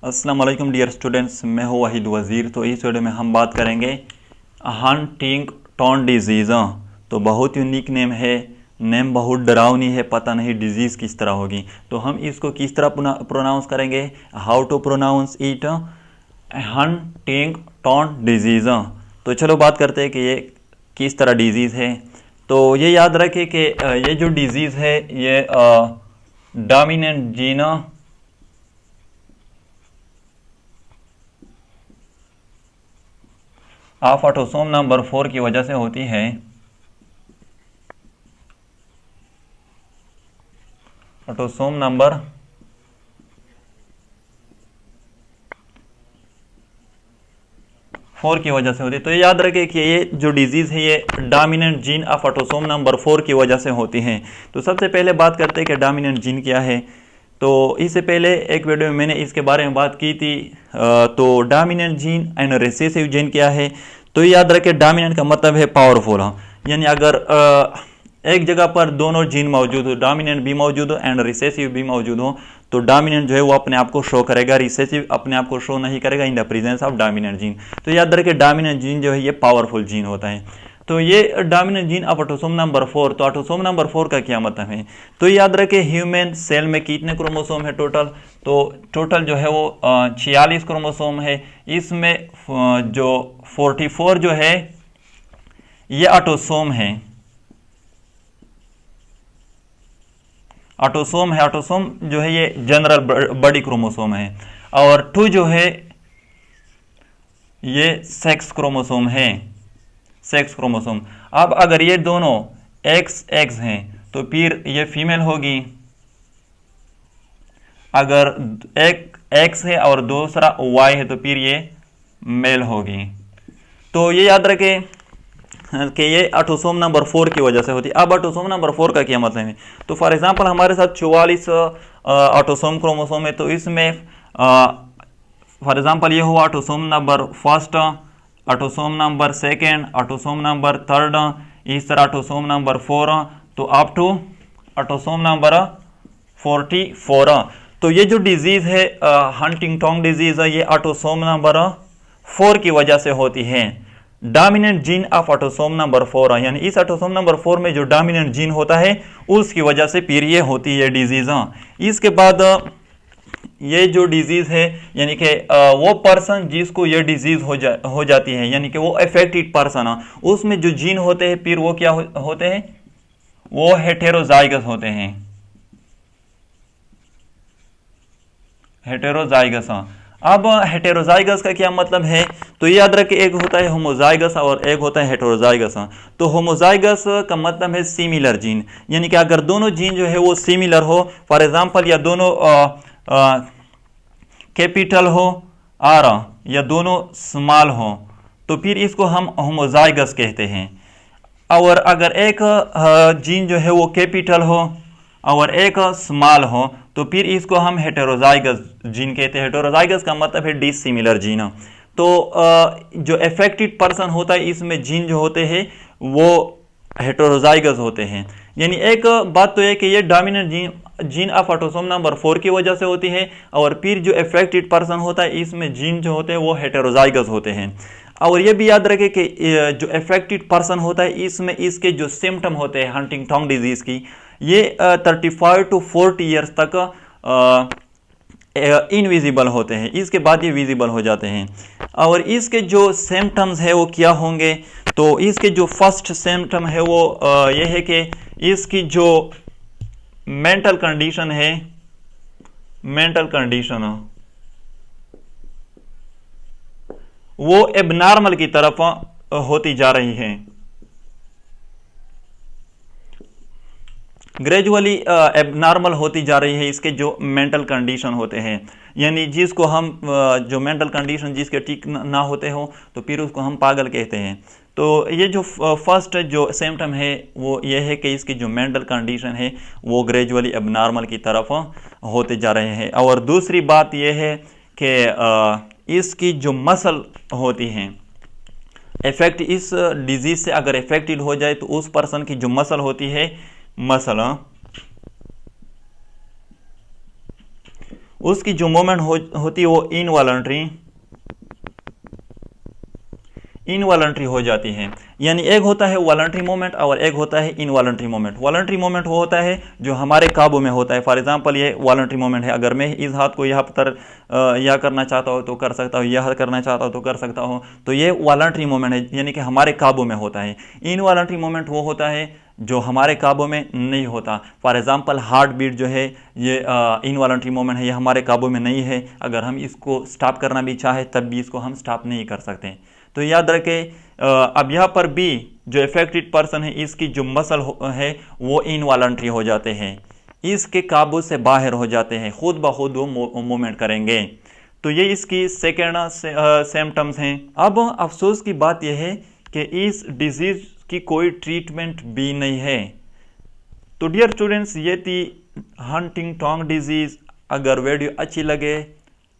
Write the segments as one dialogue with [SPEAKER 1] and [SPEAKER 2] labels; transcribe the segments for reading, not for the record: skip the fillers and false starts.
[SPEAKER 1] अस्सलाम वालेकुम dear students, मैं हूँ वाहिद वज़ीर। तो इस वीडियो में हम बात करेंगे हंटिंगटन डिजीज़। तो बहुत यूनिक नेम है, नेम बहुत डरावनी है, पता नहीं डिजीज़ किस तरह होगी। तो हम इसको किस तरह प्रोनाउंस करेंगे, how to pronounce it, Huntington disease. तो चलो बात करते हैं कि ये किस तरह डिजीज़ है। तो ये याद रखें कि ये जो डिजीज़ है ये dominant gene of autosome number 4 की वजह से होती है। ऑटोसोम नंबर 4 की वजह से होती है। तो ये याद रखें कि ये जो डिजीज़ है ये dominant gene of autosome number 4 की वजह से होती है। तो सबसे पहले बात करते हैं कि डोमिनेंट जीन क्या है। तो इससे पहले एक वीडियो में मैंने इसके बारे में बात की थी। तो dominant gene and recessive gene क्या है। तो याद रखें डोमिनेंट का मतलब है पावरफुल, यानी अगर एक जगह पर दोनों जीन मौजूद हो, डोमिनेंट भी मौजूद हो एंड रिसेसिव भी मौजूद हो, तो डोमिनेंट जो है वो अपने आप को शो करेगा, रिसेसिव अपने आप को शो नहीं करेगा in the presence of dominant gene. तो याद रखें डोमिनेंट जीन जो है ये पावरफुल जीन होता है। तो ये dominant gene of autosome number 4। तो ऑटोसोम नंबर 4 का क्या मतलब है। तो याद रखें ह्यूमन सेल में कितने क्रोमोसोम है टोटल। तो टोटल जो है वो 46 क्रोमोसोम है। इसमें जो 44 जो है ये ऑटोसोम है, ऑटोसोम जो है ये जनरल बड़ी क्रोमोसोम है, और 2 जो है ये सेक्स क्रोमोसोम है, सेक्स क्रोमोसोम। अब अगर ये दोनों एक्स हैं तो फिर ये फीमेल होगी, अगर एक एक्स है और दूसरा वाई है तो फिर ये मेल होगी। तो ये याद रखें कि ये ऑटोसोम नंबर 4 की वजह से होती है। अब ऑटोसोम नंबर 4 का क्या मतलब है। तो फॉर एग्जांपल हमारे साथ 44 ऑटोसोम क्रोमोसोम है। तो इसमें फॉर एग्जांपल ये हुआ autosome number 1, autosome number 2, autosome number 3, इस तरह ऑटोसोम नंबर 4, तो अप टू ऑटोसोम नंबर 44। तो ये जो डिजीज है हंटिंगटन डिजीज है, ये ऑटोसोम नंबर 4 की वजह से होती है। Dominant gene of autosome number 4, यानी इस ऑटोसोम नंबर 4 में जो डोमिनेंट जीन होता है उसकी वजह से फिर ये होती है डिजीज। इसके बाद ये जो डिजीज है यानी कि वो पर्सन जिसको ये डिजीज हो जाती है, यानी कि वो अफेक्टेड पर्सन, उसमें जो जीन होते हैं फिर वो क्या होते हैं, वो हेटेरोजाइगस होते हैं, हेटेरोजाइगस। अब हेटेरोजाइगस का क्या मतलब है। तो ये याद रखें एक होता है होमोजाइगस और एक होता है हेटेरोजाइगस। तो होमोजाइगस का मतलब है सिमिलर जीन, यानी कि अगर दोनों जीन जो है वो सिमिलर हो, फॉर एग्जांपल या दोनों कैपिटल हो आर या दोनों स्मॉल हो, तो फिर इसको हम होमोजाइगस कहते हैं। और अगर एक जीन जो है वो कैपिटल हो और एक स्मॉल हो तो फिर इसको हम हेटेरोजाइगस जीन कहते हैं। हेटेरोजाइगस का मतलब है डिसिमिलर जीन। तो जो अफेक्टेड पर्सन होता है इसमें जीन जो होते हैं वो हेटेरोजाइगस होते हैं। यानी एक बात तो है कि ये dominant gene of autosome number 4 की वजह से होती है, और फिर जो अफेक्टेड पर्सन होता है इसमें जीन जो होते हैं वो हेटेरोजाइगस होते हैं। और ये भी याद रखें कि जो अफेक्टेड पर्सन होता है इसमें इसके जो सिम्टम होते हैं हंटिंगटन डिजीज की, ये 35 to 40 ईयर्स तक इनविजिबल होते हैं, इसके बाद ये विजिबल हो जाते हैं। और इसके जो सिम्टम्स है वो क्या होंगे। तो इसके जो फर्स्ट सिम्टम है वो ये है कि इसकी जो मेंटल कंडीशन है, मेंटल कंडीशन वो एबनॉर्मल की तरफ होती जा रही है, ग्रेजुअली एबनॉर्मल होती जा रही है। इसके जो मेंटल कंडीशन होते हैं, यानी जिसको हम जो मेंटल कंडीशन जिसके ठीक ना होते हो तो फिर उसको हम पागल कहते हैं। तो ये जो फर्स्ट जो सिम्टम है वो ये है कि इसकी जो मेंटल कंडीशन है वो ग्रेजुअली एबनॉर्मल की तरफ होते जा रहे हैं। और दूसरी बात ये है कि इसकी जो मसल होती हैं, इफेक्ट इस डिजीज से अगर इफेक्टेड हो जाए तो उस पर्सन की जो मसल होती है, मसल उसकी जो मूवमेंट होती है वो इनवॉलंटरी हो जाती है। यानी एक होता है वॉलंटरी मूवमेंट और एक होता है इनवॉलंटरी मूवमेंट। वॉलंटरी मूवमेंट वो होता है जो हमारे काबू में होता है। फॉर एग्जांपल ये वॉलंटरी मूवमेंट है, अगर मैं इस हाथ को यहाँ पर यह करना चाहता हूँ तो कर सकता हूँ, यह करना चाहता हूँ तो कर सकता हूँ, तो ये वॉलंटरी मूवमेंट है, यानी कि हमारे काबू में होता है। इनवॉलंटरी मूवमेंट वो होता है जो हमारे काबू में नहीं होता। फॉर एग्जांपल हार्ट बीट जो है ये इनवॉलंटरी मूवमेंट है, ये हमारे काबू में नहीं है। अगर हम इसको स्टॉप करना भी चाहे तब भी इसको हम स्टॉप नहीं कर सकते। तो याद रखें अब यहाँ पर भी जो अफेक्टेड पर्सन है इसकी जो मसल है वो इनवॉलंटरी हो जाते हैं, इसके काबू से बाहर हो जाते हैं, खुद ब खुद वो मूवमेंट करेंगे। तो ये इसकी सेकेंड सिम्टम्स हैं। अब अफसोस की बात यह है कि इस डिजीज की कोई ट्रीटमेंट भी नहीं है। तो डियर स्टूडेंट्स, ये थी हंटिंगटन डिजीज। अगर वीडियो अच्छी लगे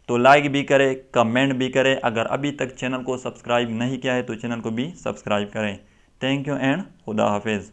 [SPEAKER 1] तो लाइक भी करें, कमेंट भी करें। अगर अभी तक चैनल को सब्सक्राइब नहीं किया है तो चैनल को भी सब्सक्राइब करें। थैंक यू एंड खुदा हाफिज़।